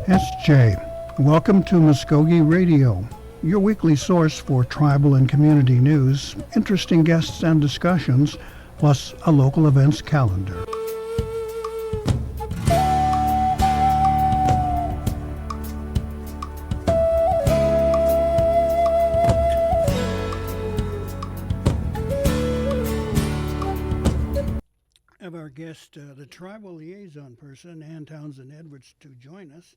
SJ, welcome to Mvskoke Radio, your weekly source for tribal and community news, interesting guests and discussions, plus a local events calendar. Of our guest, the tribal liaison person, Ann Townsend Edwards, to join us,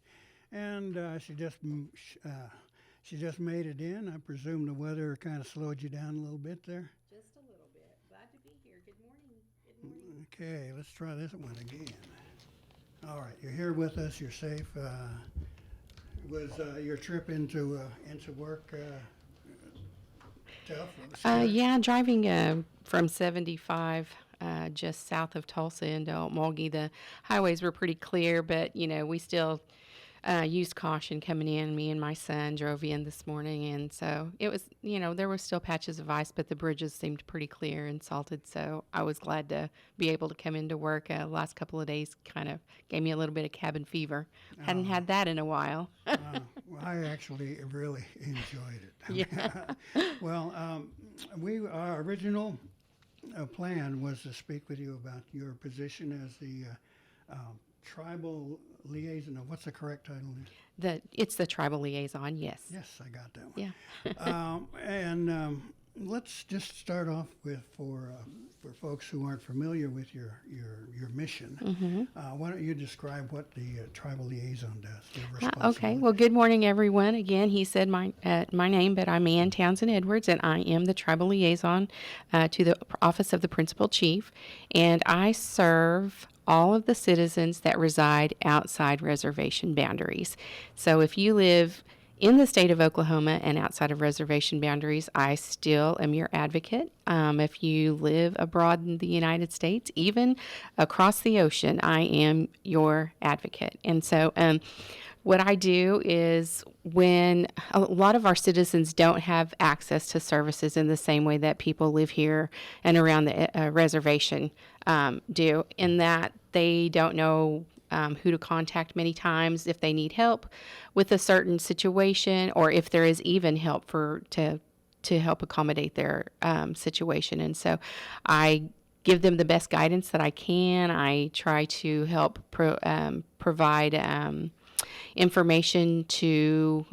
and she just made it in. I presume the weather kind of slowed you down a little bit there. Just a little bit. Glad to be here. Good morning. Good morning. Okay, let's try this one again. All right, you're here with us. You're safe. Was your trip into work tough? Yeah, driving from 75 just south of Tulsa into Mulgee, the highways were pretty clear, but, we still used caution coming in. Me and my son drove in this morning, and so it was, there were still patches of ice, but the bridges seemed pretty clear and salted, so I was glad to be able to come into work. The last couple of days kind of gave me a little bit of cabin fever. Hadn't had that in a while. Well, I actually really enjoyed it. Yeah. Well, our original plan was to speak with you about your position as the tribal liaison. What's the correct title? It's the tribal liaison, yes. Yes, I got that one. Yeah. And let's just start off with for folks who aren't familiar with your mission. Mm-hmm. Why don't you describe what the tribal liaison does? Okay. Well, good morning, everyone. Again, he said my name, but I'm Ann Townsend Edwards, and I am the tribal liaison to the office of the principal chief, and I serve all of the citizens that reside outside reservation boundaries. So if you live in the state of Oklahoma and outside of reservation boundaries, I still am your advocate. If you live abroad in the United States, even across the ocean, I am your advocate. And so what I do is, when a lot of our citizens don't have access to services in the same way that people live here and around the reservation do, in that they don't know who to contact many times if they need help with a certain situation, or if there is even help to help accommodate their situation. And so I give them the best guidance that I can. I try to help provide information to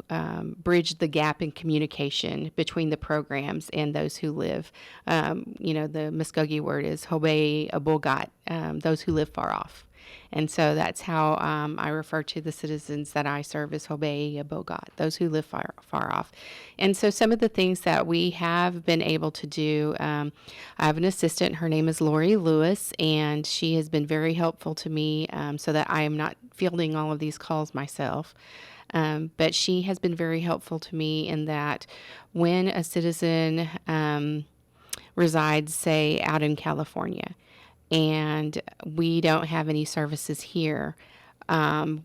bridge the gap in communication between the programs and those who live. The Mvskoke word is Hobe Abogat, those who live far off. And so that's how I refer to the citizens that I serve as Hobe Abogat, those who live far off. And so some of the things that we have been able to do, I have an assistant. Her name is Lori Lewis, and she has been very helpful to me so that I am not fielding all of these calls myself. But she has been very helpful to me in that when a citizen resides, say, out in California, and we don't have any services here,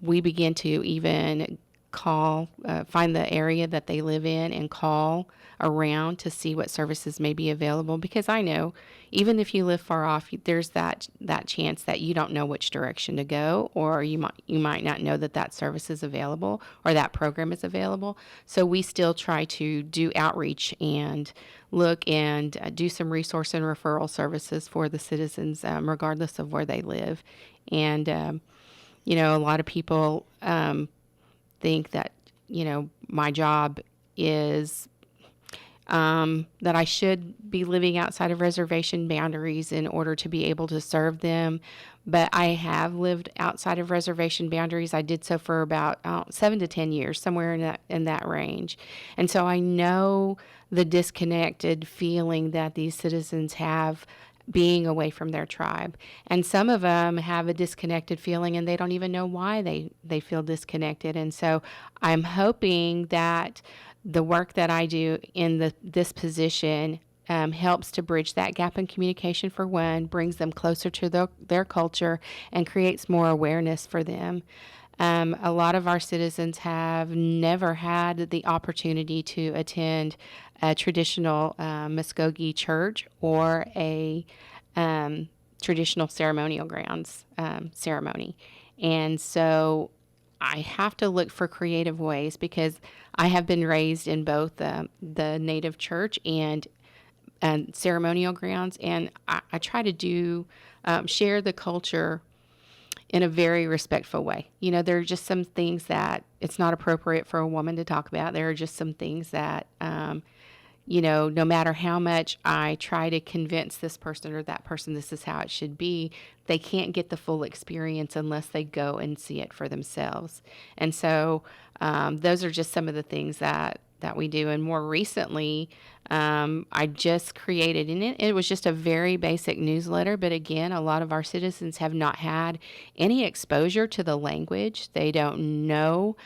we begin to even find the area that they live in and call around to see what services may be available. Because I know, even if you live far off, there's that chance that you don't know which direction to go, or you might not know that service is available or that program is available. So we still try to do outreach and look and do some resource and referral services for the citizens, regardless of where they live. And a lot of people think that my job is that I should be living outside of reservation boundaries in order to be able to serve them. But I have lived outside of reservation boundaries. I did so for about 7 to 10 years, somewhere in that range. And so I know the disconnected feeling that these citizens have being away from their tribe. And some of them have a disconnected feeling, and they don't even know why they feel disconnected. And so I'm hoping that the work that I do in this position helps to bridge that gap in communication, for one, brings them closer to their culture, and creates more awareness for them. A lot of our citizens have never had the opportunity to attend a traditional Mvskoke church or a traditional ceremonial grounds ceremony. And so I have to look for creative ways because I have been raised in both the native church and ceremonial grounds, and I try to do share the culture in a very respectful way. You know, there are just some things that it's not appropriate for a woman to talk about. There are just some things that, you know, no matter how much I try to convince this person or that person this is how it should be, they can't get the full experience unless they go and see it for themselves. And so those are just some of the things that we do. And more recently, I just created, and it was just a very basic newsletter. But again, a lot of our citizens have not had any exposure to the language. They don't know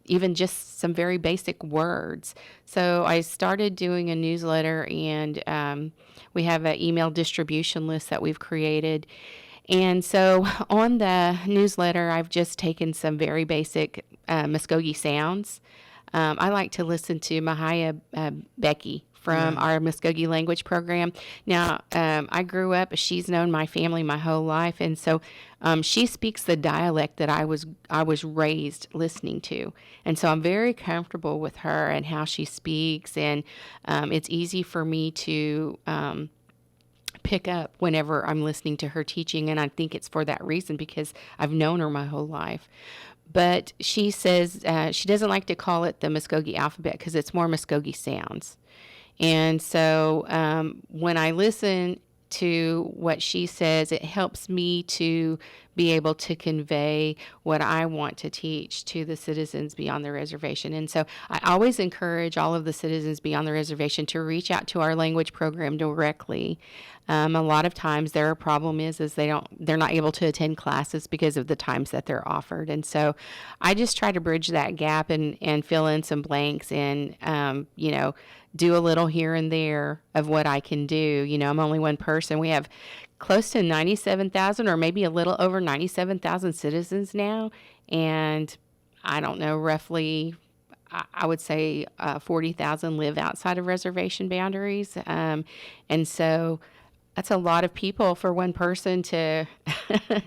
even just some very basic words. So I started doing a newsletter, and we have an email distribution list that we've created. And so on the newsletter, I've just taken some very basic Muskogee sounds. I like to listen to Mahaya Becky from our Muskogee language program. Now, I grew up, she's known my family my whole life, and so she speaks the dialect that I was raised listening to. And so I'm very comfortable with her and how she speaks, and it's easy for me to pick up whenever I'm listening to her teaching, and I think it's for that reason because I've known her my whole life. But she says she doesn't like to call it the Muskogee alphabet because it's more Muskogee sounds. And so when I listen to what she says, it helps me to be able to convey what I want to teach to the citizens beyond the reservation. And so I always encourage all of the citizens beyond the reservation to reach out to our language program directly. A lot of times their problem is they're not able to attend classes because of the times that they're offered. And so I just try to bridge that gap and fill in some blanks and, you know, do a little here and there of what I can do. You know, I'm only one person. We have close to 97,000 or maybe a little over 97,000 citizens now. And I don't know, roughly, I would say 40,000 live outside of reservation boundaries. And so that's a lot of people for one person to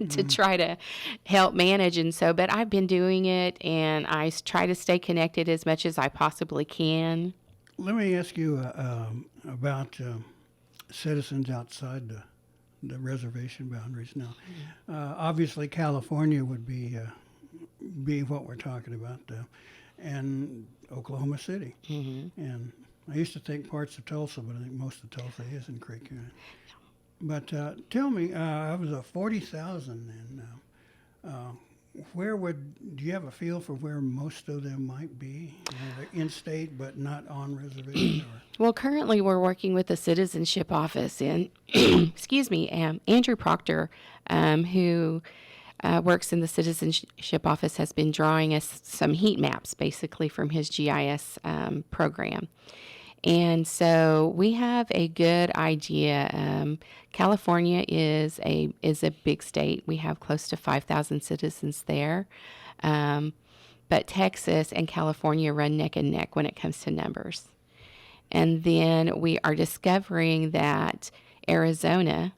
to try to help manage. And so, but I've been doing it, and I try to stay connected as much as I possibly can. Let me ask you about citizens outside the reservation boundaries now. Obviously, California would be what we're talking about, and Oklahoma City. Mm-hmm. And I used to think parts of Tulsa, but I think most of Tulsa is in Creek County. But tell me, I was 40,000, and do you have a feel for where most of them might be? You know, they're in-state but not on reservation? Well, currently we're working with the citizenship office in, excuse me, Andrew Proctor, who works in the citizenship office, has been drawing us some heat maps, basically from his GIS program. And so we have a good idea. California is a big state. We have close to 5,000 citizens there. But Texas and California run neck and neck when it comes to numbers. And then we are discovering that Arizona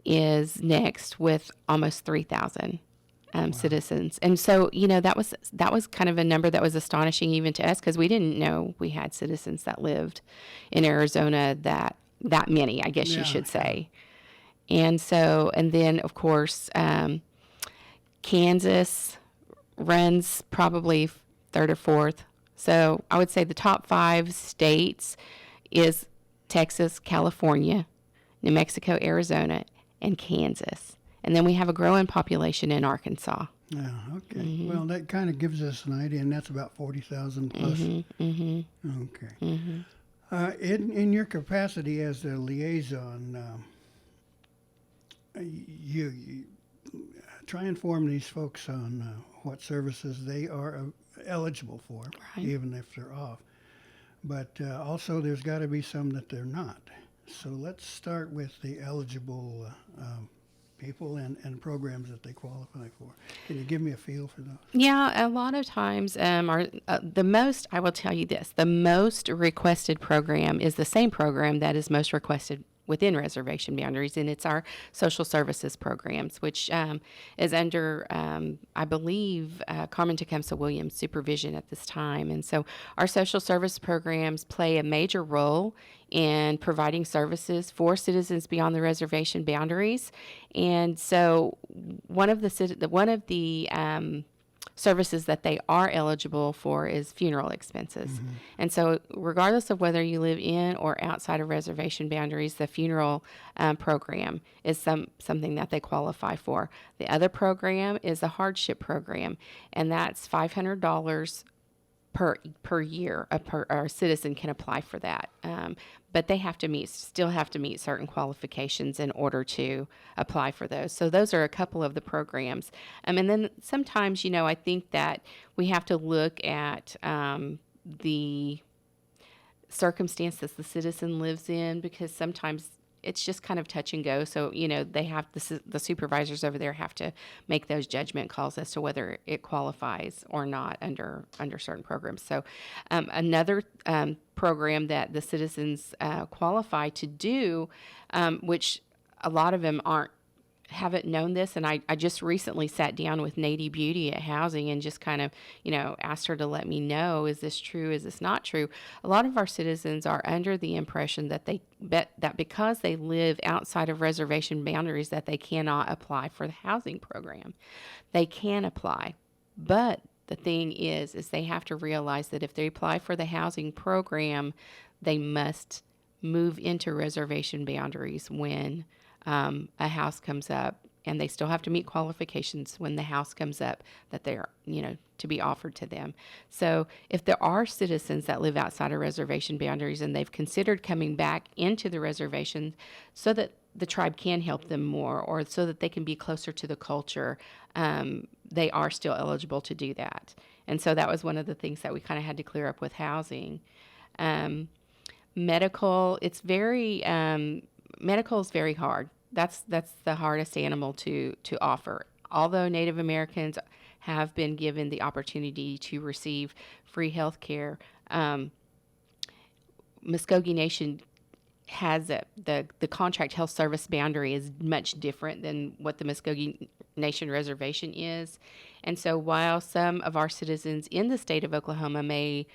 is next with almost 3,000 citizens. And so, you know, that was kind of a number that was astonishing even to us because we didn't know we had citizens that lived in Arizona that many, I guess you should say. And so, and then of course, Kansas runs probably third or fourth. So I would say the top 5 states is Texas, California, New Mexico, Arizona, and Kansas. And then we have a growing population in Arkansas. Yeah, okay. Mm-hmm. Well, that kind of gives us an idea, and that's about 40,000 plus. Mm-hmm, mm-hmm. Okay. Mm-hmm. In your capacity as a liaison, you try and inform these folks on what services they are eligible for, right, even if they're off. But also there's got to be some that they're not. So let's start with the eligible people and programs that they qualify for. Can you give me a feel for those? Yeah, a lot of times the most requested program is the same program that is most requested within reservation boundaries, and it's our social services programs, which is under, I believe, Carmen Tecumseh Williams' supervision at this time. And so our social service programs play a major role in providing services for citizens beyond the reservation boundaries. And so one of the services that they are eligible for is funeral expenses. And so regardless of whether you live in or outside of reservation boundaries, the funeral program is something that they qualify for. The other program is the hardship program, and that's $500 per year. A citizen can apply for that. But they still have to meet certain qualifications in order to apply for those. So those are a couple of the programs. And then sometimes, I think that we have to look at the circumstances the citizen lives in, because sometimes it's just kind of touch and go. So, they have the supervisors over there have to make those judgment calls as to whether it qualifies or not under certain programs. So another program that the citizens qualify to do, which a lot of them haven't known this, and I just recently sat down with Nady Beauty at Housing and just kind of, asked her to let me know, is this true, is this not true? A lot of our citizens are under the impression that that because they live outside of reservation boundaries that they cannot apply for the housing program. They can apply, but the thing is they have to realize that if they apply for the housing program, they must move into reservation boundaries when a house comes up, and they still have to meet qualifications when the house comes up that they're, to be offered to them. So if there are citizens that live outside of reservation boundaries and they've considered coming back into the reservation so that the tribe can help them more, or so that they can be closer to the culture, they are still eligible to do that. And so that was one of the things that we kind of had to clear up with housing. Medical, medical is very hard. That's the hardest animal to offer. Although Native Americans have been given the opportunity to receive free health care, Mvskoke Nation has the contract health service boundary is much different than what the Mvskoke Nation reservation is. And so while some of our citizens in the state of Oklahoma may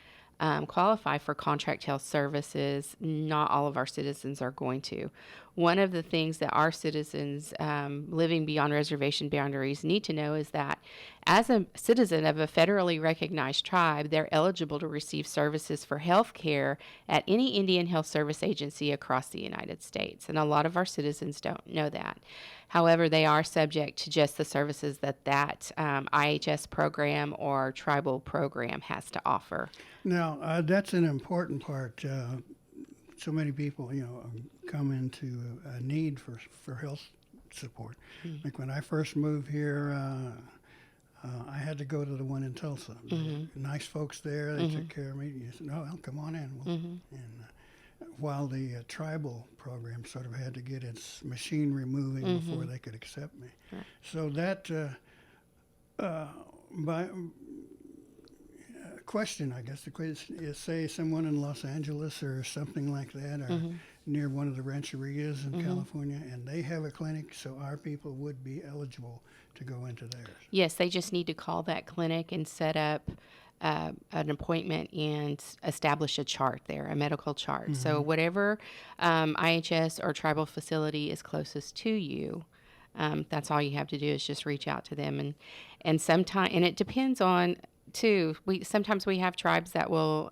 qualify for contract health services, not all of our citizens are going to. One of the things that our citizens living beyond reservation boundaries need to know is that as a citizen of a federally recognized tribe, they're eligible to receive services for health care at any Indian Health Service agency across the United States. And a lot of our citizens don't know that. However, they are subject to just the services that IHS program or tribal program has to offer. Now, that's an important part. So many people, come into a need for health support. Mm-hmm. Like when I first moved here, I had to go to the one in Tulsa. Mm-hmm. Nice folks there. They took care of me. You said, "No, well, come on in." And while the tribal program sort of had to get its machinery moving before they could accept me. Right. So that question, I guess, the question is, say someone in Los Angeles or something like that, or near one of the rancherias in California, and they have a clinic, so our people would be eligible to go into theirs. Yes, they just need to call that clinic and set up an appointment and establish a chart there, a medical chart. Mm-hmm. So whatever IHS or tribal facility is closest to you, that's all you have to do is just reach out to them. And it depends on too. Sometimes we have tribes that will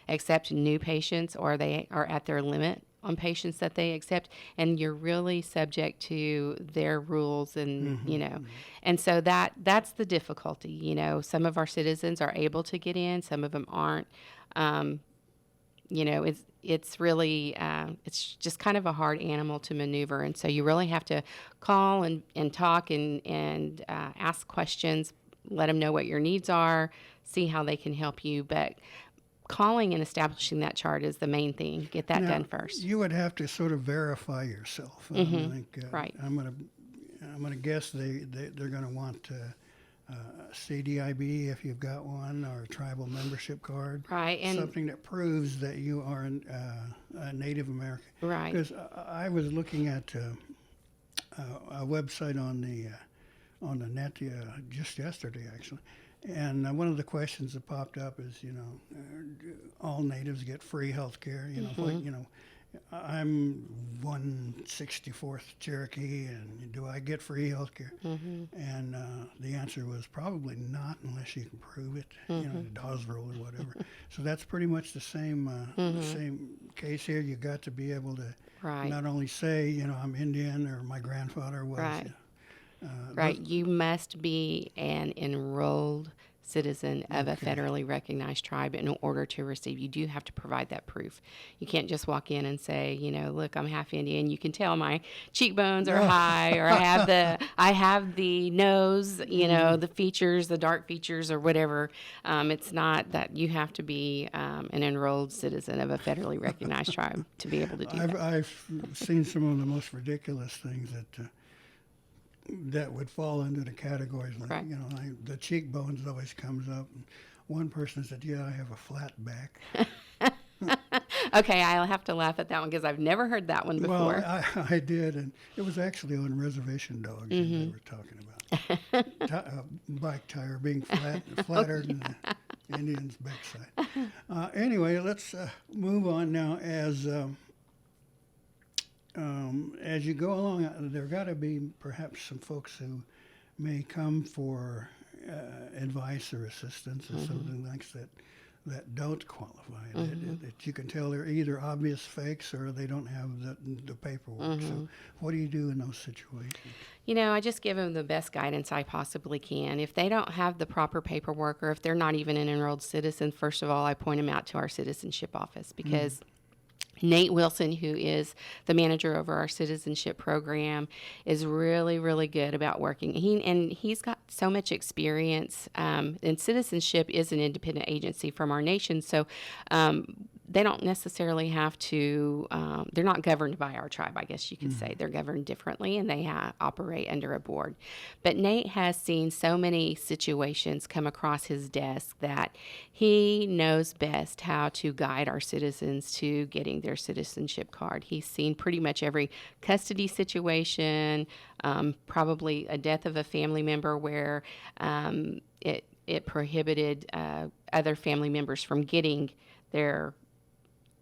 accept new patients, or they are at their limit on patients that they accept, and you're really subject to their rules, and and so that's the difficulty. Some of our citizens are able to get in, some of them aren't. It's really it's just kind of a hard animal to maneuver, and so you really have to call and talk and ask questions, let them know what your needs are, see how they can help you, but calling and establishing that chart is the main thing. Get that done first. You would have to sort of verify yourself. Right. I'm going to guess they're going to want CDIB if you've got one, or a tribal membership card. Right, and something that proves that you are a Native American. right. Because I was looking at a website on the net just yesterday, actually. And one of the questions that popped up is, do all natives get free health care? I'm 164th Cherokee, and do I get free health care? And the answer was probably not, unless you can prove it, the Dawes rule or whatever. So that's pretty much the same case here. You got to be able to Right. not only say, I'm Indian, or my grandfather was. Right. Right. You must be an enrolled citizen of a federally recognized tribe in order to receive. You do have to provide that proof. You can't just walk in and say, look, I'm half Indian. You can tell my cheekbones are high, or I have the nose, the features, the dark features, or whatever. It's not that. You have to be an enrolled citizen of a federally recognized tribe to be able to do that. I've seen some of the most ridiculous things that would fall into the categories. Like, Right. The cheekbones always comes up. And one person said, "Yeah, I have a flat back." Okay, I'll have to laugh at that one because I've never heard that one before. Well, I did, and it was actually on Reservation Dogs that they were talking about. Bike tire being flatter than the Indian's backside. Anyway, let's move on now. As you go along, there got to be perhaps some folks who may come for advice or assistance or something like that don't qualify. That you can tell they're either obvious fakes or they don't have the paperwork. So what do you do in those situations? I just give them the best guidance I possibly can. If they don't have the proper paperwork, or if they're not even an enrolled citizen, first of all, I point them out to our citizenship office, because Nate Wilson, who is the manager over our citizenship program, is really, really good about working. He's got so much experience. And citizenship is an independent agency from our nation, so they don't necessarily have to. They're not governed by our tribe, I guess you could say. They're governed differently, and they operate under a board. But Nate has seen so many situations come across his desk that he knows best how to guide our citizens to getting their citizenship card. He's seen pretty much every custody situation, probably a death of a family member where it prohibited other family members from getting their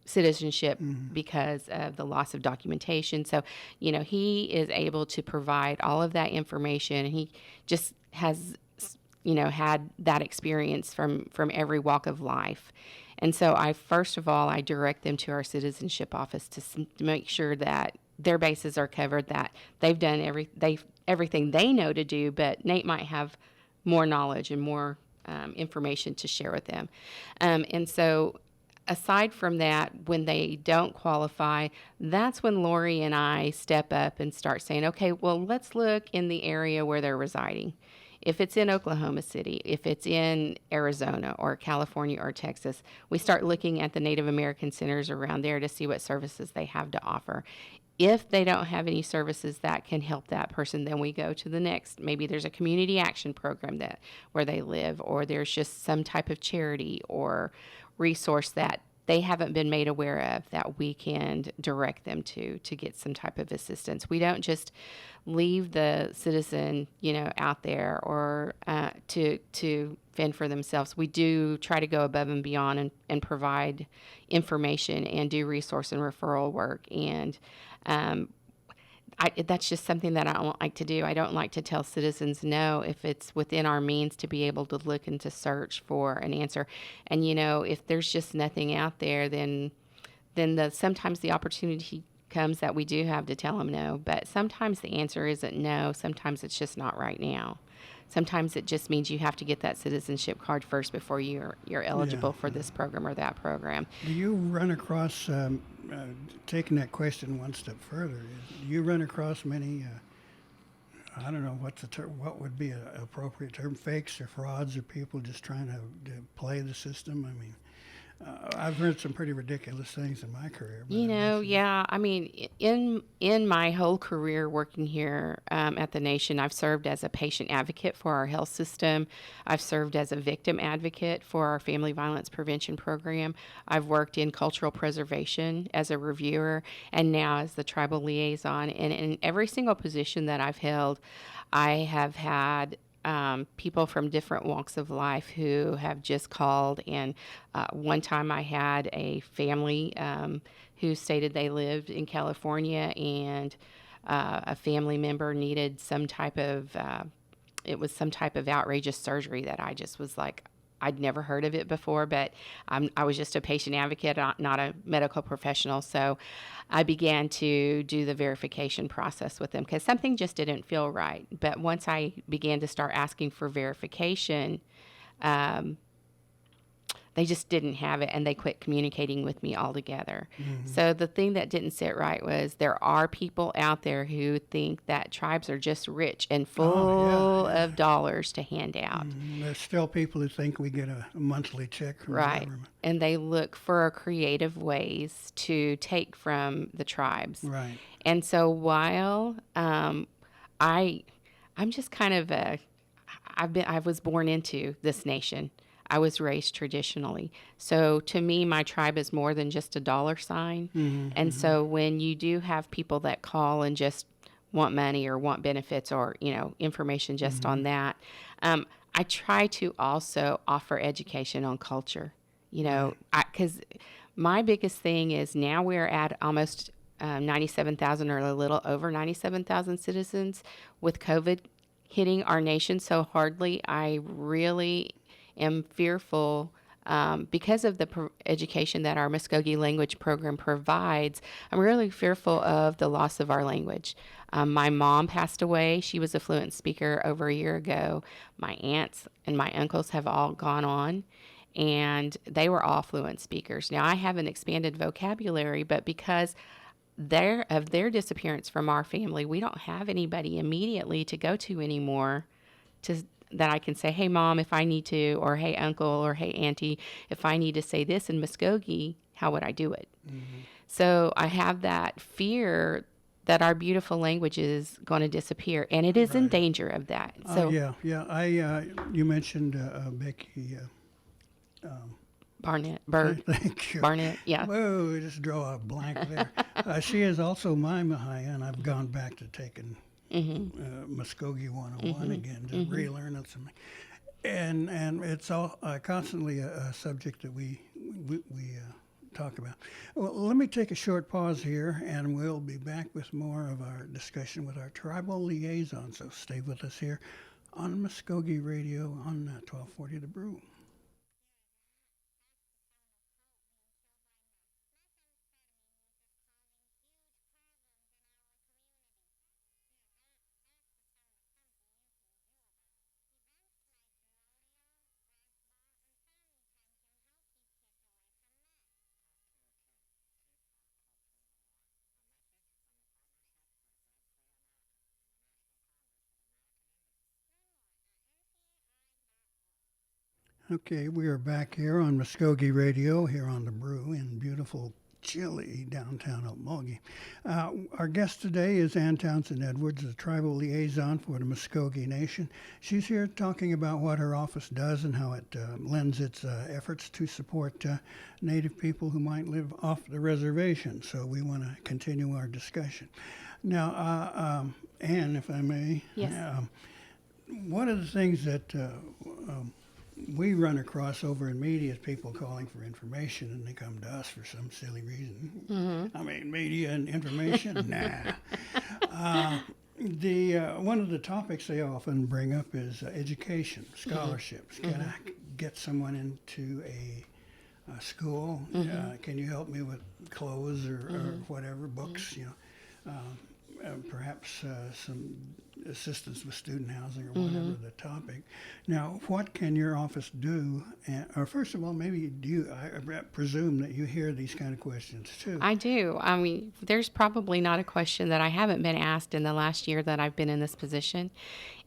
citizenship because of the loss of documentation. So, he is able to provide all of that information. He just has, had that experience from every walk of life. And so first of all, I direct them to our citizenship office to make sure that their bases are covered, that they've done everything they know to do, but Nate might have more knowledge and more information to share with them. And so aside from that, when they don't qualify, that's when Lori and I step up and start saying, okay, well, let's look in the area where they're residing. If it's in Oklahoma City, if it's in Arizona or California or Texas, we start looking at the Native American centers around there to see what services they have to offer. If they don't have any services that can help that person, then we go to the next. Maybe there's a community action program where they live, or there's just some type of charity or resource that they haven't been made aware of that we can direct them to get some type of assistance. We don't just leave the citizen, out there or to fend for themselves. We do try to go above and beyond and provide information and do resource and referral work. And that's just something that I don't like to do. I don't like to tell citizens no if it's within our means to be able to look and to search for an answer. And, if there's just nothing out there, then sometimes the opportunity comes that we do have to tell them no. But sometimes the answer isn't no. Sometimes it's just not right now. Sometimes it just means you have to get that citizenship card first before you're eligible for this program or that program. Do you run across, taking that question one step further, do you run across many, I don't know what would be an appropriate term, fakes or frauds, or people just trying to play the system? I mean, I've heard some pretty ridiculous things in my career. But Yeah. I mean, in my whole career working here at the Nation, I've served as a patient advocate for our health system. I've served as a victim advocate for our family violence prevention program. I've worked in cultural preservation as a reviewer, and now as the tribal liaison. And in every single position that I've held, I have had people from different walks of life who have just called. And one time I had a family who stated they lived in California, and a family member needed some type of, it was some type of outrageous surgery that I just was like, I'd never heard of it before, but I was just a patient advocate, not a medical professional. So I began to do the verification process with them because something just didn't feel right. But once I began to start asking for verification, they just didn't have it, and they quit communicating with me altogether. So the thing that didn't sit right was there are people out there who think that tribes are just rich and full of dollars to hand out. There's still people who think we get a monthly check from the Right. government. And they look for creative ways to take from the tribes. Right. And so while I'm just kind of I was born into this nation. I was raised traditionally. So to me, my tribe is more than just a dollar sign. And so when you do have people that call and just want money or want benefits or, information just on that, I try to also offer education on culture, because my biggest thing is now we're at almost 97,000 or a little over 97,000 citizens. With COVID hitting our nation so hardly, I really am fearful because of the education that our Mvskoke language program provides. I'm really fearful of the loss of our language. My mom passed away. She was a fluent speaker over a year ago. My aunts and my uncles have all gone on, and they were all fluent speakers. Now, I have an expanded vocabulary, but because of their disappearance from our family, we don't have anybody immediately to go to anymore that I can say, hey, Mom, if I need to, or hey, Uncle, or hey, Auntie, if I need to say this in Mvskoke, how would I do it? So I have that fear that our beautiful language is going to disappear, and it is in danger of that. So yeah. You mentioned Becky. Barnett, Bird, Thank you. Barnett, yeah. Whoa, I just draw a blank there. She is also my Mahaya, and I've gone back to taking Mvskoke 101 again to relearn it. And it's all constantly a subject that we talk about. Well, let me take a short pause here, and we'll be back with more of our discussion with our tribal liaison. So stay with us here on Mvskoke Radio on 1240 The Brew. Okay, we are back here on Mvskoke Radio, here on The Brew in beautiful, chilly downtown Okmulgee. Our guest today is Ann Townsend Edwards, the tribal liaison for the Mvskoke Nation. She's here talking about what her office does and how it lends its efforts to support Native people who might live off the reservation. So we want to continue our discussion. Now, Ann, if I may, Yes. one of the things that we run across over in media is people calling for information, and they come to us for some silly reason. I mean, media and information? Nah. One of the topics they often bring up is education, scholarships. Can I get someone into a school? Can you help me with clothes or whatever, books? Perhaps some assistance with student housing or whatever the topic. Now, what can your office do? Or first of all, maybe I presume that you hear these kind of questions too. I do. I mean, there's probably not a question that I haven't been asked in the last year that I've been in this position.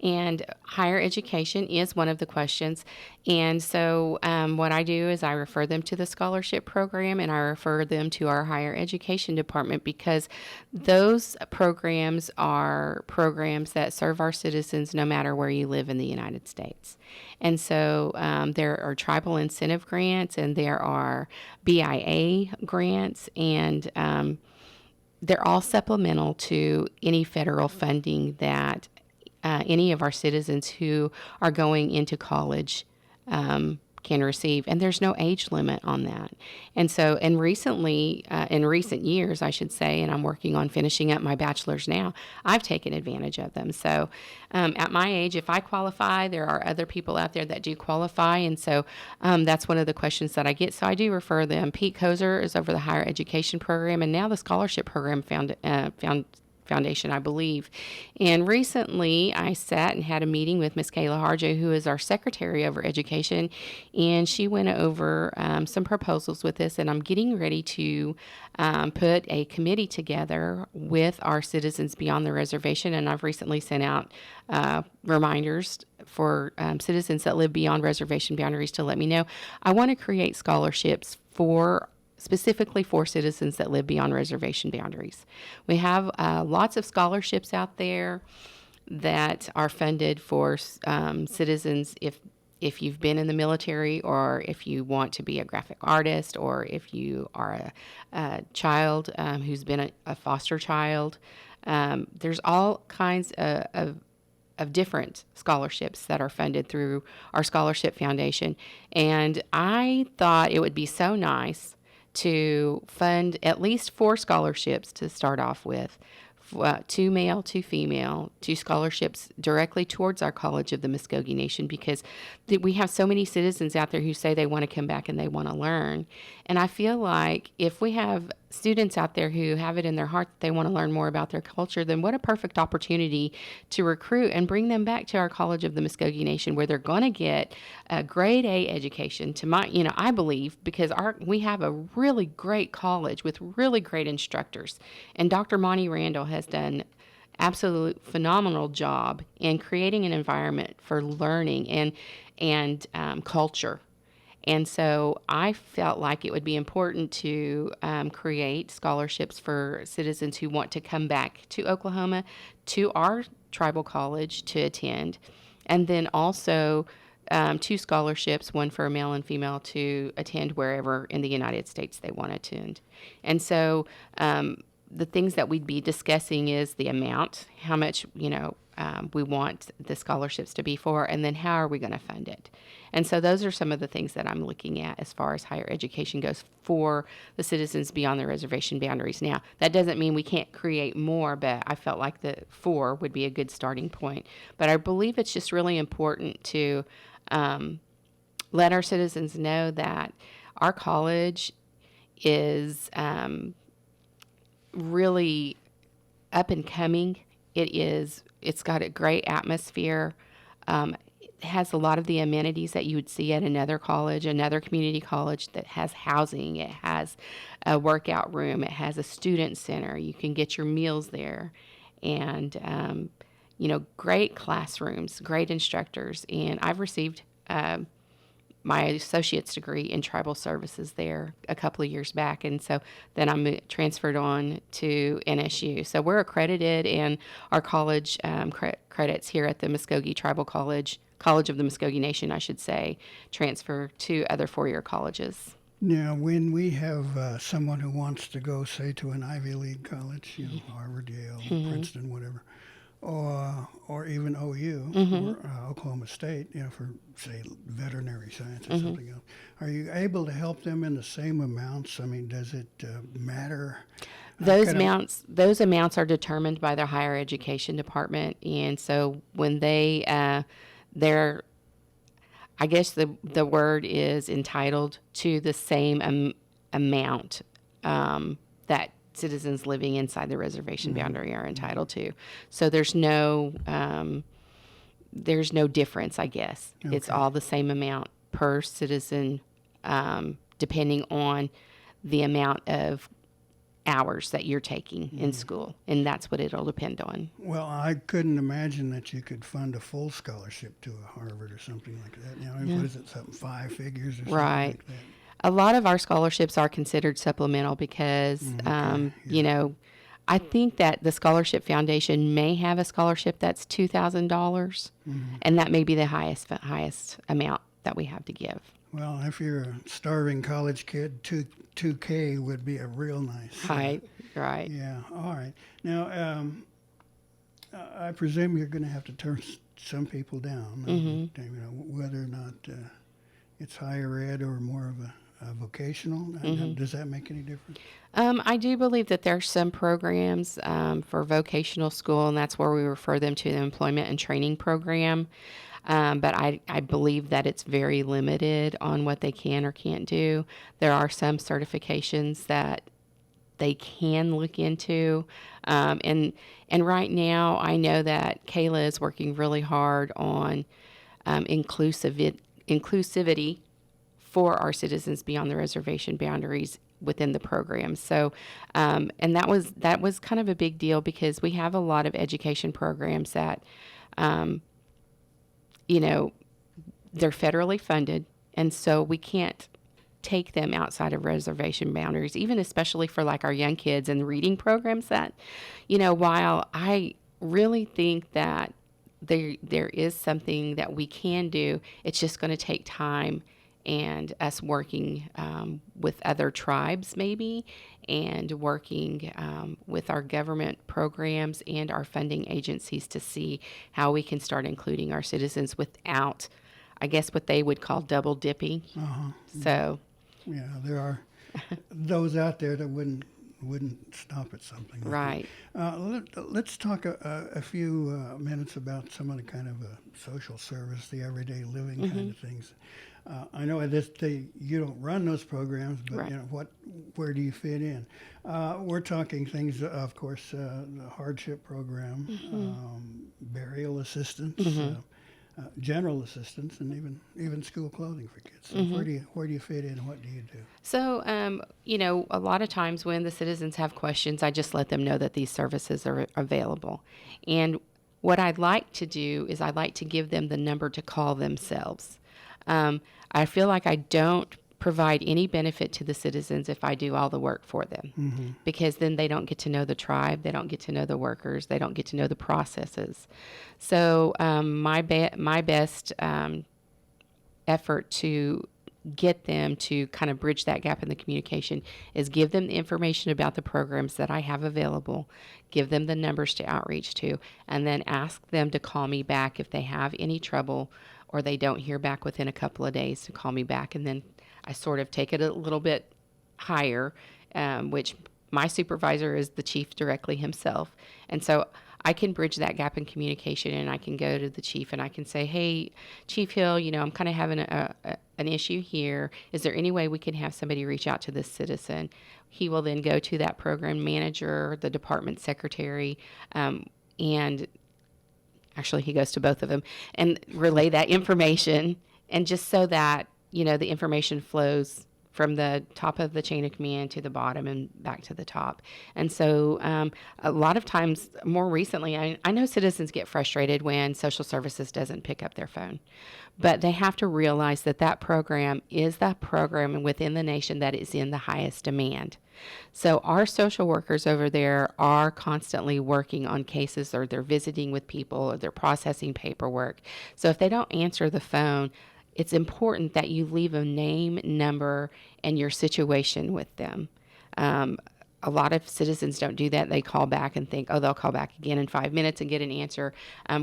And higher education is one of the questions. And so what I do is I refer them to the scholarship program and I refer them to our higher education department because those programs are programs that serve our citizens no matter where you live in the United States. And so there are tribal incentive grants and there are BIA grants, and they're all supplemental to any federal funding that any of our citizens who are going into college can receive. And there's no age limit on that. And so, and recently, in recent years, I should say, and I'm working on finishing up my bachelor's now, I've taken advantage of them. So at my age, if I qualify, there are other people out there that do qualify. And so that's one of the questions that I get. So I do refer them. Pete Kozer is over the higher education program, and now the scholarship program Foundation, I believe. And recently I sat and had a meeting with Miss Kayla Harjo, who is our secretary over education, and she went over some proposals with us, and I'm getting ready to put a committee together with our citizens beyond the reservation, and I've recently sent out reminders for citizens that live beyond reservation boundaries to let me know. I want to create scholarships specifically for citizens that live beyond reservation boundaries. We have lots of scholarships out there that are funded for citizens if you've been in the military, or if you want to be a graphic artist, or if you are a child who's been a foster child. There's all kinds of different scholarships that are funded through our scholarship foundation. And I thought it would be so nice to fund at least 4 scholarships to start off with, 2 male, 2 female, 2 scholarships directly towards our College of the Mvskoke Nation, because we have so many citizens out there who say they want to come back and they want to learn. And I feel like if we have students out there who have it in their heart that they want to learn more about their culture, then what a perfect opportunity to recruit and bring them back to our College of the Mvskoke Nation, where they're going to get a grade A education. I believe, because we have a really great college with really great instructors, and Dr. Monty Randall has done absolute phenomenal job in creating an environment for learning and culture. And so I felt like it would be important to create scholarships for citizens who want to come back to Oklahoma, to our tribal college to attend, and then also 2 scholarships, one for a male and female, to attend wherever in the United States they want to attend. And so the things that we'd be discussing is the amount, how much, we want the scholarships to be for, and then how are we going to fund it. And so those are some of the things that I'm looking at as far as higher education goes for the citizens beyond the reservation boundaries. Now, that doesn't mean we can't create more, but I felt like the 4 would be a good starting point. But I believe it's just really important to let our citizens know that our college is really up and coming. It's got a great atmosphere. It has a lot of the amenities that you would see at another college, another community college that has housing. It has a workout room. It has a student center. You can get your meals there. And, great classrooms, great instructors. And I've received my associate's degree in tribal services there a couple of years back, and so then I transferred on to NSU. So we're accredited, and our college credits here at the Mvskoke Tribal College of the Mvskoke Nation, I should say, transfer to other 4-year colleges. Now, when we have someone who wants to go, say, to an Ivy League college, Harvard, Yale, Princeton, whatever, or even OU or Oklahoma State, for, say, veterinary science or something else, are you able to help them in the same amounts? I mean, does it matter? Those amounts are determined by their higher education department, and so when they're, I guess the word is entitled to the same amount that citizens living inside the reservation boundary are entitled to. So there's no difference, I guess. Okay. It's all the same amount per citizen, depending on the amount of hours that you're taking in school, and that's what it'll depend on. Well, I couldn't imagine that you could fund a full scholarship to a Harvard or something like that. You know, what is it, something 5 figures or something Right. like that? A lot of our scholarships are considered supplemental because, you know, I think that the Scholarship Foundation may have a scholarship that's $2,000, and that may be the highest amount that we have to give. Well, if you're a starving college kid, $2K would be a real nice. Right. Yeah. All right. Now, I presume you're going to have to turn some people down. You know, whether or not it's higher ed or more of a vocational. Does that make any difference? I do believe that there's some programs for vocational school, and that's where we refer them to the employment and training program. But I believe that it's very limited on what they can or can't do. There are some certifications that they can look into. And right now, I know that Kayla is working really hard on inclusivity for our citizens beyond the reservation boundaries within the program. So, and that was kind of a big deal because we have a lot of education programs that, you know, they're federally funded, and so we can't take them outside of reservation boundaries, even especially for like our young kids and reading programs that, you know, while I really think that there is something that we can do, it's just going to take time and us working with other tribes maybe, and working with our government programs and our funding agencies to see how we can start including our citizens without, I guess, what they would call double dipping. So, yeah, there are those out there that wouldn't stop at something. Right. Let's talk a few minutes about some of the kind of social service, the everyday living kind of things. I know you don't run those programs, but Right. you know where do you fit in? We're talking things, of course, the hardship program, burial assistance, general assistance, and even school clothing for kids. So where do you fit in? What do you do? So, you know, a lot of times when the citizens have questions, I just let them know that these services are available. And what I'd like to do is I'd like to give them the number to call themselves. I feel like I don't provide any benefit to the citizens if I do all the work for them, because then they don't get to know the tribe, they don't get to know the workers, they don't get to know the processes. So my best effort to get them to kind of bridge that gap in the communication is give them the information about the programs that I have available, give them the numbers to outreach to, and then ask them to call me back if they have any trouble or they don't hear back within a couple of days, to call me back. And then I sort of take it a little bit higher, which my supervisor is the chief directly himself. And so I can bridge that gap in communication, and I can go to the chief and I can say, hey, Chief Hill, you know, I'm kind of having an issue here. Is there any way we can have somebody reach out to this citizen? He will then go to that program manager, the department secretary, and actually he goes to both of them and relay that information, and just so that, you know, the information flows from the top of the chain of command to the bottom and back to the top. And so a lot of times, more recently, I know citizens get frustrated when social services doesn't pick up their phone, but they have to realize that that program is the program within the nation that is in the highest demand. So our social workers over there are constantly working on cases, or they're visiting with people, or they're processing paperwork. So if they don't answer the phone, it's important that you leave a name, number, and your situation with them. A lot of citizens don't do that. They call back and think, oh, they'll call back again in 5 minutes and get an answer.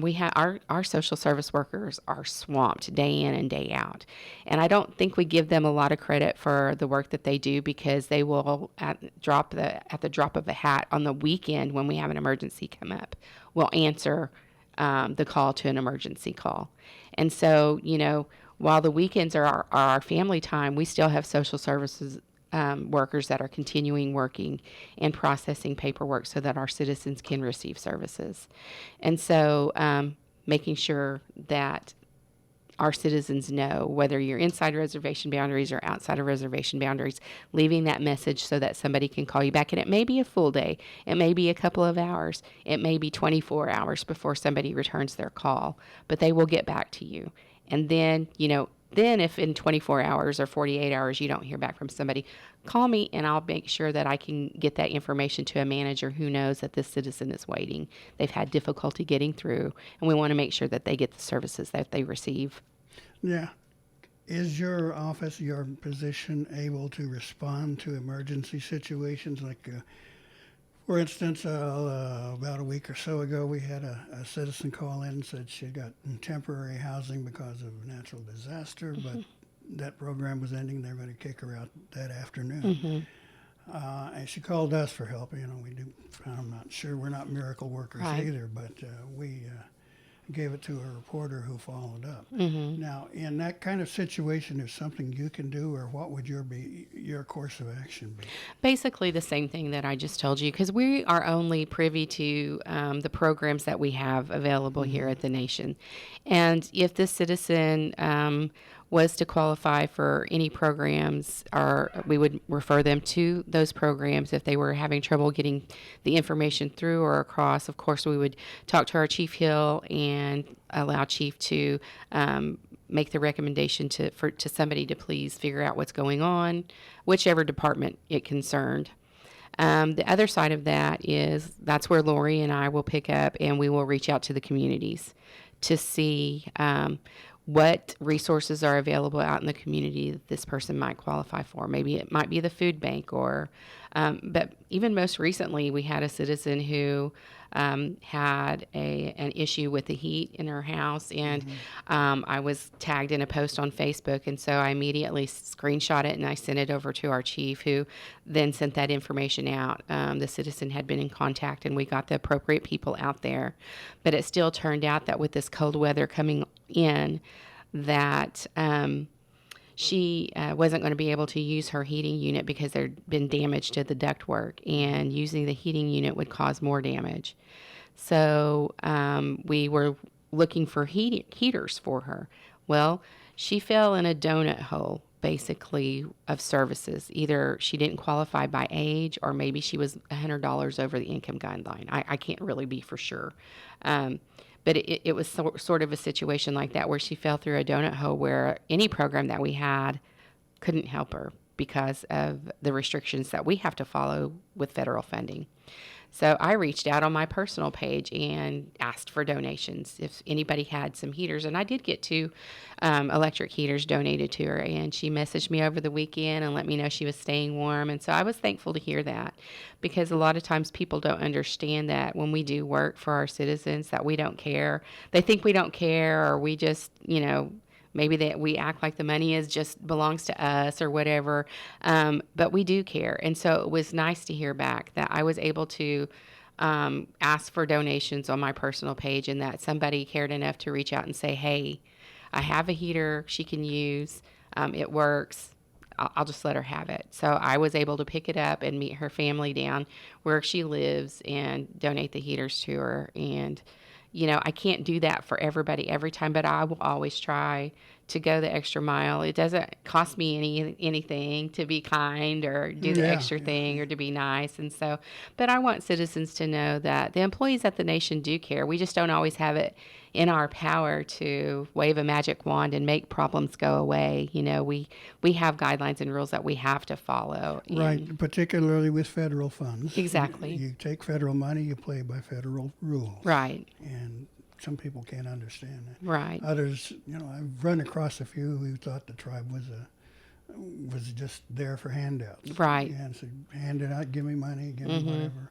We have our social service workers are swamped day in and day out. And I don't think we give them a lot of credit for the work that they do, because they will, at the drop of a hat on the weekend when we have an emergency come up, will answer the call to an emergency call. And so, you know, while the weekends are our family time, we still have social services workers that are continuing working and processing paperwork so that our citizens can receive services. And so making sure that our citizens know, whether you're inside reservation boundaries or outside of reservation boundaries, leaving that message so that somebody can call you back. And it may be a full day. It may be a couple of hours. It may be 24 hours before somebody returns their call, but they will get back to you. And then, then if in 24 hours or 48 hours you don't hear back from somebody, call me and I'll make sure that I can get that information to a manager who knows that this citizen is waiting. They've had difficulty getting through, and we want to make sure that they get the services that they receive. Yeah. Is your office, your position, able to respond to emergency situations? Like, for instance, about a week or so ago, we had a citizen call in and said she got temporary housing because of natural disaster, but that program was ending. They were going to kick her out that afternoon. And she called us for help. I'm not sure. We're not miracle workers either, but we gave it to a reporter who followed up. Now, in that kind of situation, is something you can do, or what would your course of action be? Basically the same thing that I just told you, because we are only privy to the programs that we have available here at the nation. And if this citizen was to qualify for any programs, or we would refer them to those programs. If they were having trouble getting the information through or across, of course, we would talk to our Chief Hill and allow Chief to make the recommendation to somebody to please figure out what's going on, whichever department it concerned. The other side of that's where Lori and I will pick up, and we will reach out to the communities to see what resources are available out in the community that this person might qualify for. Maybe it might be the food bank, but even most recently, we had a citizen who had an issue with the heat in her house, and I was tagged in a post on Facebook, and so I immediately screenshot it and I sent it over to our chief, who then sent that information out. The citizen had been in contact, and we got the appropriate people out there, but it still turned out that with this cold weather coming in, that she wasn't going to be able to use her heating unit because there'd been damage to the ductwork, and using the heating unit would cause more damage. So we were looking for heaters for her. Well, she fell in a donut hole, basically, of services. Either she didn't qualify by age, or maybe she was $100 over the income guideline. I can't really be for sure. But it was sort of a situation like that, where she fell through a donut hole where any program that we had couldn't help her because of the restrictions that we have to follow with federal funding. So I reached out on my personal page and asked for donations if anybody had some heaters. And I did get 2 electric heaters donated to her. And she messaged me over the weekend and let me know she was staying warm. And so I was thankful to hear that, because a lot of times people don't understand that when we do work for our citizens that we don't care. They think we don't care, or we just, maybe that we act like the money just belongs to us or whatever, but we do care. And so it was nice to hear back that I was able to ask for donations on my personal page, and that somebody cared enough to reach out and say, hey, I have a heater she can use. It works. I'll just let her have it. So I was able to pick it up and meet her family down where she lives and donate the heaters to her. And I can't do that for everybody every time, but I will always try to go the extra mile. It doesn't cost me anything to be kind or do the extra thing or to be nice. And so, but I want citizens to know that the employees at the nation do care. We just don't always have it in our power to wave a magic wand and make problems go away. We have guidelines and rules that we have to follow. Right, particularly with federal funds. Exactly. You take federal money, you play by federal rules. Right. And some people can't understand that. Right. Others, I've run across a few who thought the tribe was just there for handouts. Right. And so hand it out, give me money, give me whatever.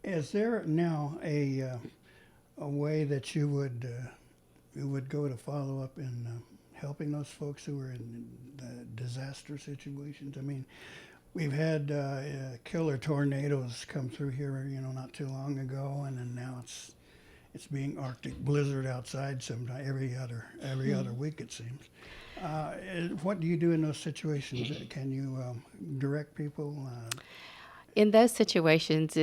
Is there now a way that you would go to follow up in helping those folks who are in disaster situations? I mean, we've had killer tornadoes come through here, not too long ago, and then now it's being Arctic blizzard outside sometime every other week, it seems. What do you do in those situations? Can you direct people? In those situations,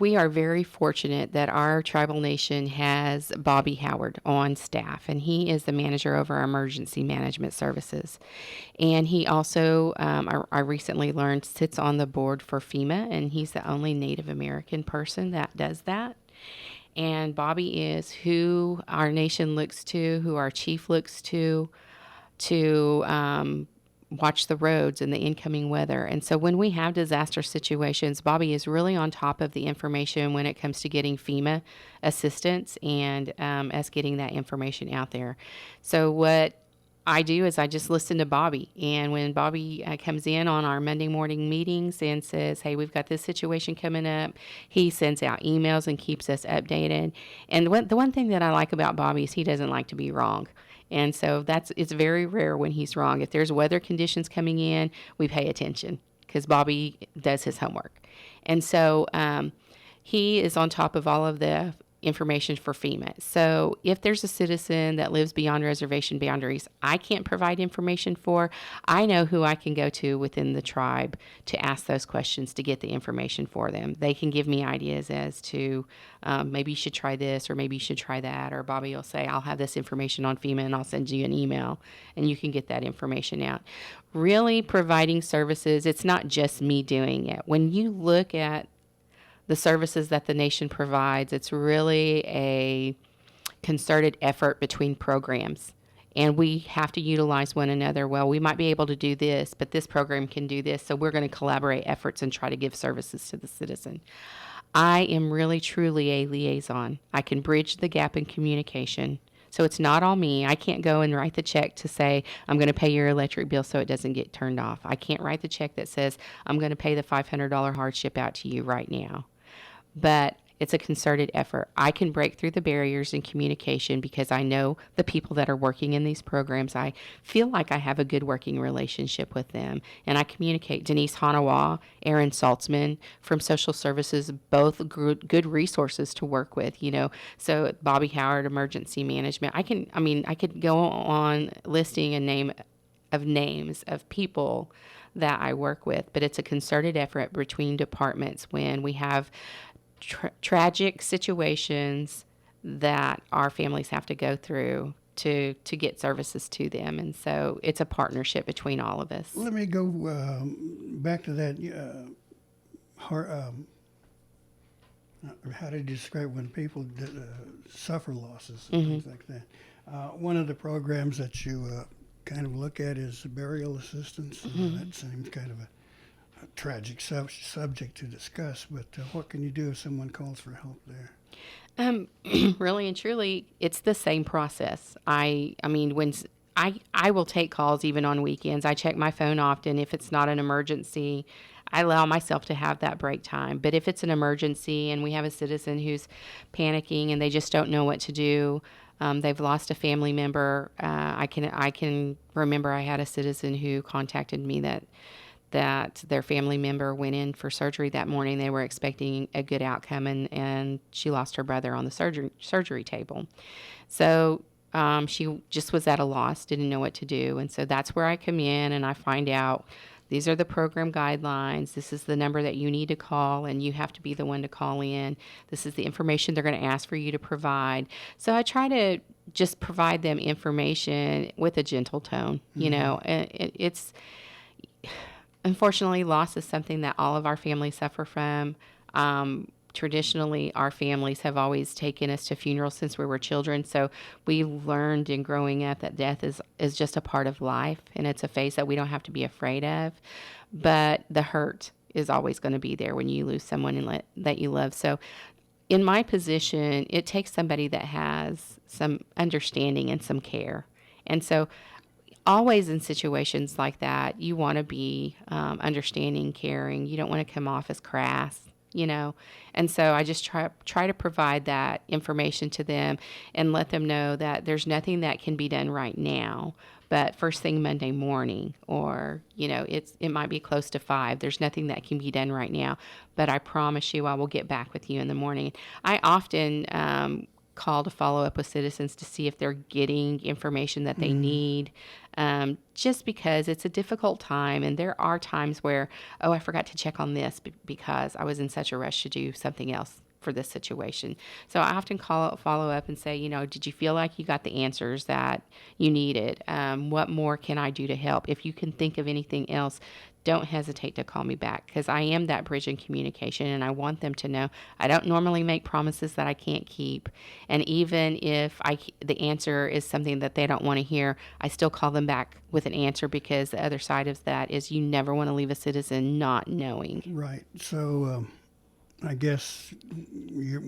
we are very fortunate that our tribal nation has Bobby Howard on staff, and he is the manager over our emergency management services. And he also, I recently learned, sits on the board for FEMA, and he's the only Native American person that does that. And Bobby is who our nation looks to, who our chief looks to watch the roads and the incoming weather. And so when we have disaster situations, Bobby is really on top of the information when it comes to getting FEMA assistance and us getting that information out there. So what I do is I just listen to Bobby. And when Bobby comes in on our Monday morning meetings and says, hey, we've got this situation coming up, he sends out emails and keeps us updated. And the one thing that I like about Bobby is he doesn't like to be wrong. And so it's very rare when he's wrong. If there's weather conditions coming in, we pay attention because Bobby does his homework. And so he is on top of all of the information for FEMA. So if there's a citizen that lives beyond reservation boundaries I can't provide information for, I know who I can go to within the tribe to ask those questions to get the information for them. They can give me ideas as to maybe you should try this or maybe you should try that, or Bobby will say, I'll have this information on FEMA and I'll send you an email and you can get that information out. Really providing services, it's not just me doing it. When you look at the services that the nation provides, it's really a concerted effort between programs. And we have to utilize one another. Well, we might be able to do this, but this program can do this. So we're going to collaborate efforts and try to give services to the citizen. I am really, truly a liaison. I can bridge the gap in communication. So it's not all me. I can't go and write the check to say, I'm going to pay your electric bill so it doesn't get turned off. I can't write the check that says, I'm going to pay the $500 hardship out to you right now. But it's a concerted effort. I can break through the barriers in communication because I know the people that are working in these programs. I feel like I have a good working relationship with them. And I communicate. Denise Hanawa, Aaron Saltzman from Social Services, both good resources to work with, you know. So Bobby Howard, Emergency Management. I could go on listing a names of people that I work with, but it's a concerted effort between departments when we have tragic situations that our families have to go through to get services to them. And so it's a partnership between all of us. Let me go back to that. How to describe when people suffer losses and things like that. One of the programs that you kind of look at is burial assistance. That seems kind of a tragic subject to discuss, but what can you do if someone calls for help there? Really and truly, it's the same process. I will take calls even on weekends. I check my phone often. If it's not an emergency, I allow myself to have that break time. But if it's an emergency and we have a citizen who's panicking and they just don't know what to do, they've lost a family member. I can remember I had a citizen who contacted me that their family member went in for surgery that morning. They were expecting a good outcome, and she lost her brother on the surgery table. So she just was at a loss, didn't know what to do. And so that's where I come in and I find out these are the program guidelines. This is the number that you need to call, and you have to be the one to call in. This is the information they're going to ask for you to provide. So I try to just provide them information with a gentle tone. You know, it's unfortunately, loss is something that all of our families suffer from. Traditionally, our families have always taken us to funerals since we were children. So we learned in growing up that death is just a part of life, and it's a phase that we don't have to be afraid of. But the hurt is always going to be there when you lose someone that you love. So in my position, it takes somebody that has some understanding and some care. And so always in situations like that, you want to be understanding, caring. You don't want to come off as crass, you know. And so I just try to provide that information to them and let them know that there's nothing that can be done right now. But first thing Monday morning, or, you know, it might be close to 5. There's nothing that can be done right now. But I promise you I will get back with you in the morning. I often call to follow up with citizens to see if they're getting information that they need, just because it's a difficult time. And there are times where, oh, I forgot to check on this because I was in such a rush to do something else for this situation. So I often follow up and say, did you feel like you got the answers that you needed? What more can I do to help? If you can think of anything else, don't hesitate to call me back, because I am that bridge in communication, and I want them to know I don't normally make promises that I can't keep. And even if the answer is something that they don't want to hear, I still call them back with an answer, because the other side of that is you never want to leave a citizen not knowing. Right. So I guess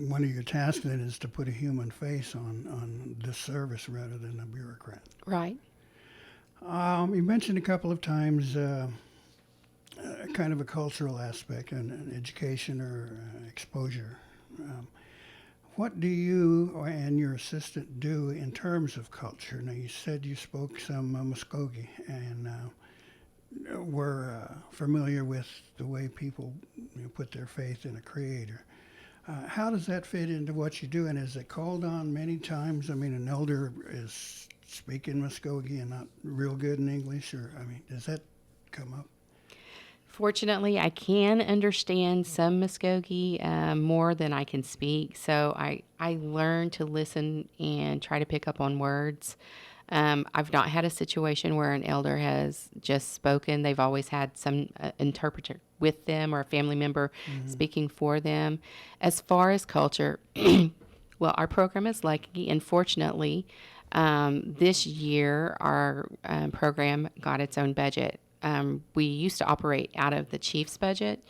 one of your tasks then is to put a human face on this service rather than a bureaucrat. Right. You mentioned a couple of times kind of a cultural aspect and education or exposure. What do you and your assistant do in terms of culture? Now, you said you spoke some Mvskoke and were familiar with the way people put their faith in a creator. How does that fit into what you do, and is it called on many times? I mean, an elder is speaking Mvskoke and not real good in English, or, does that come up? Fortunately, I can understand some Mvskoke more than I can speak, so I learn to listen and try to pick up on words. I've not had a situation where an elder has just spoken. They've always had some interpreter with them or a family member speaking for them. As far as culture, well, our program is lucky, and fortunately, this year our program got its own budget. We used to operate out of the chief's budget,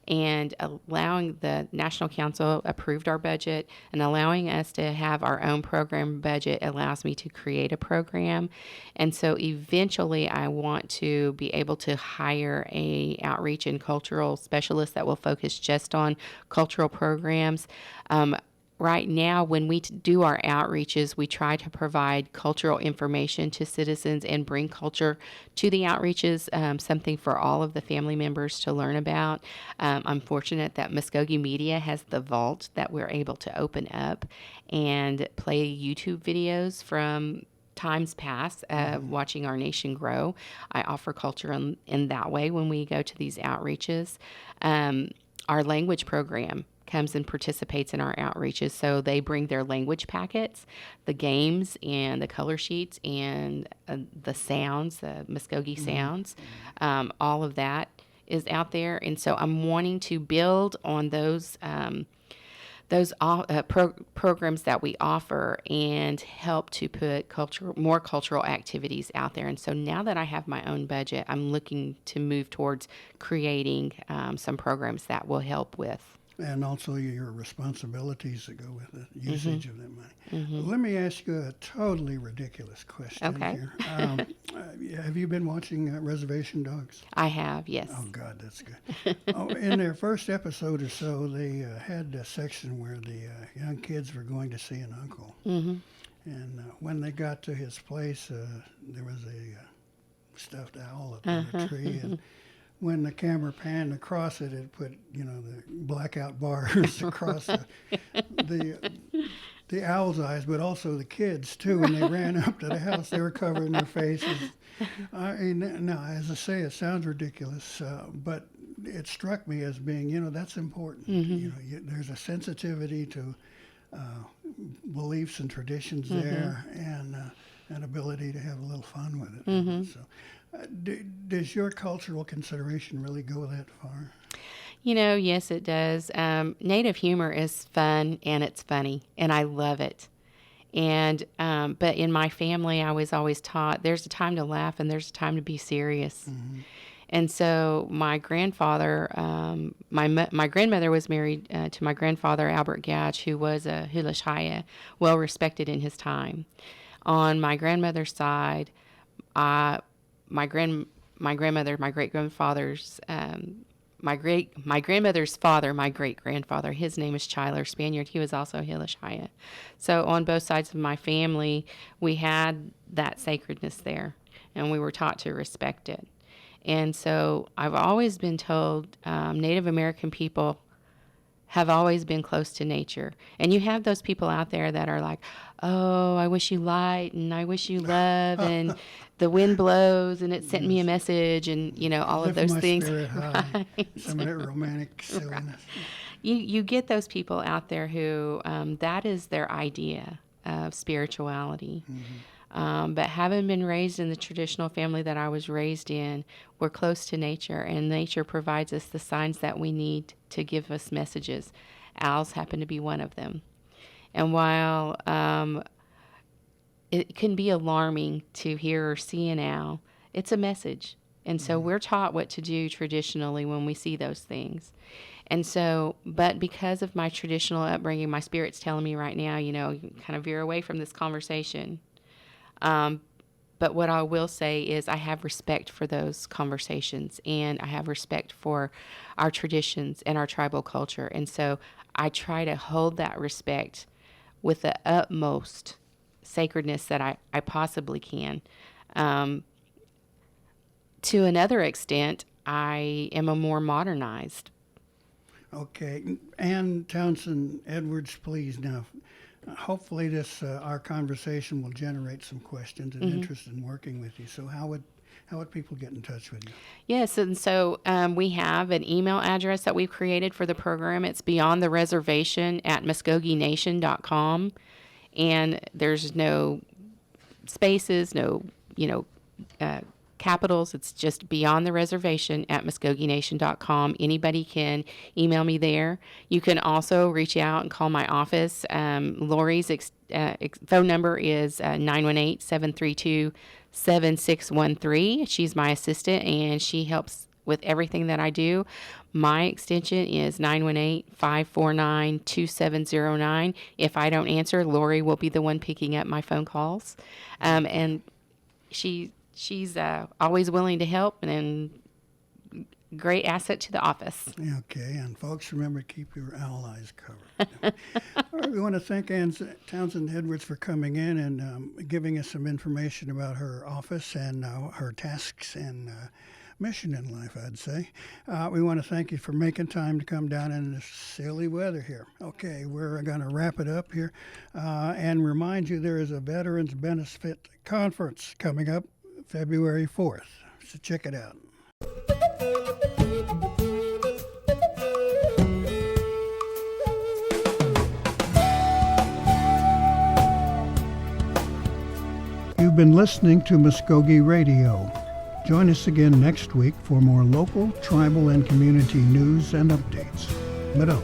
and allowing the National Council approved our budget, and allowing us to have our own program budget allows me to create a program. And so eventually I want to be able to hire a outreach and cultural specialist that will focus just on cultural programs. Right now, when we do our outreaches, we try to provide cultural information to citizens and bring culture to the outreaches, something for all of the family members to learn about. I'm fortunate that Mvskoke Media has the vault that we're able to open up and play YouTube videos from times past, watching our nation grow. I offer culture in that way when we go to these outreaches. Our language program comes and participates in our outreaches. So they bring their language packets, the games and the color sheets and the sounds, the Mvskoke sounds. All of that is out there. And so I'm wanting to build on those programs that we offer and help to put more cultural activities out there. And so now that I have my own budget, I'm looking to move towards creating some programs that will help with. And also your responsibilities that go with the usage of that money. Let me ask you a totally ridiculous question here. Have you been watching Reservation Dogs? I have, yes. Oh, God, that's good. In their first episode or so, they had a section where the young kids were going to see an uncle. And when they got to his place, there was a stuffed owl up in a tree. And when the camera panned across it, it put, the blackout bars across the owl's eyes, but also the kids, too. When they ran up to the house, they were covering their faces. Now, as I say, it sounds ridiculous, but it struck me as being, that's important. There's a sensitivity to beliefs and traditions there, and an ability to have a little fun with it. So, does your cultural consideration really go that far? Yes, it does. Native humor is fun, and it's funny, and I love it. And but in my family, I was always taught there's a time to laugh and there's a time to be serious. And so my grandfather, my grandmother was married to my grandfather, Albert Gatch, who was a Hulashaya, well respected in his time. On my grandmother's side, my grandmother, my great-grandfather's, my grandmother's father, my great-grandfather, his name is Chyler Spaniard. He was also Hilashaya. So on both sides of my family, we had that sacredness there, and we were taught to respect it. And so I've always been told Native American people have always been close to nature. And you have those people out there that are like, oh, I wish you light and I wish you love and the wind blows and it sent me a message and, all of Lift those my things. spirit high. Right. Some of that romantic silliness. You get those people out there who that is their idea of spirituality. But having been raised in the traditional family that I was raised in, we're close to nature, and nature provides us the signs that we need to give us messages. Owls happen to be one of them. And while it can be alarming to hear or see an owl, it's a message. And so we're taught what to do traditionally when we see those things. And so, but because of my traditional upbringing, my spirit's telling me right now, you kind of veer away from this conversation. But what I will say is I have respect for those conversations, and I have respect for our traditions and our tribal culture. And so I try to hold that respect with the utmost sacredness that I possibly can. To another extent, I am a more modernized. Okay. Ann Townsend Edwards, please now. Hopefully our conversation will generate some questions and interest in working with you. So how would people get in touch with you? Yes, and so we have an email address that we've created for the program. It's beyondthereservation@MvskokeNation.com, and there's no spaces, no capitals. It's just beyondthereservation@MvskokeNation.com. Anybody can email me there. You can also reach out and call my office. Lori's phone number is 918-732-7613. She's my assistant, and she helps with everything that I do. My extension is 918-549-2709. If I don't answer, Lori will be the one picking up my phone calls. And she's always willing to help and great asset to the office. Okay, and folks, remember to keep your owl eyes covered. All right, we want to thank Ann Townsend Edwards for coming in and giving us some information about her office and her tasks and mission in life, I'd say. We want to thank you for making time to come down in this silly weather here. Okay, we're going to wrap it up here and remind you there is a Veterans Benefit Conference coming up February 4th, so check it out. You've been listening to Mvskoke Radio. Join us again next week for more local, tribal, and community news and updates. Mado.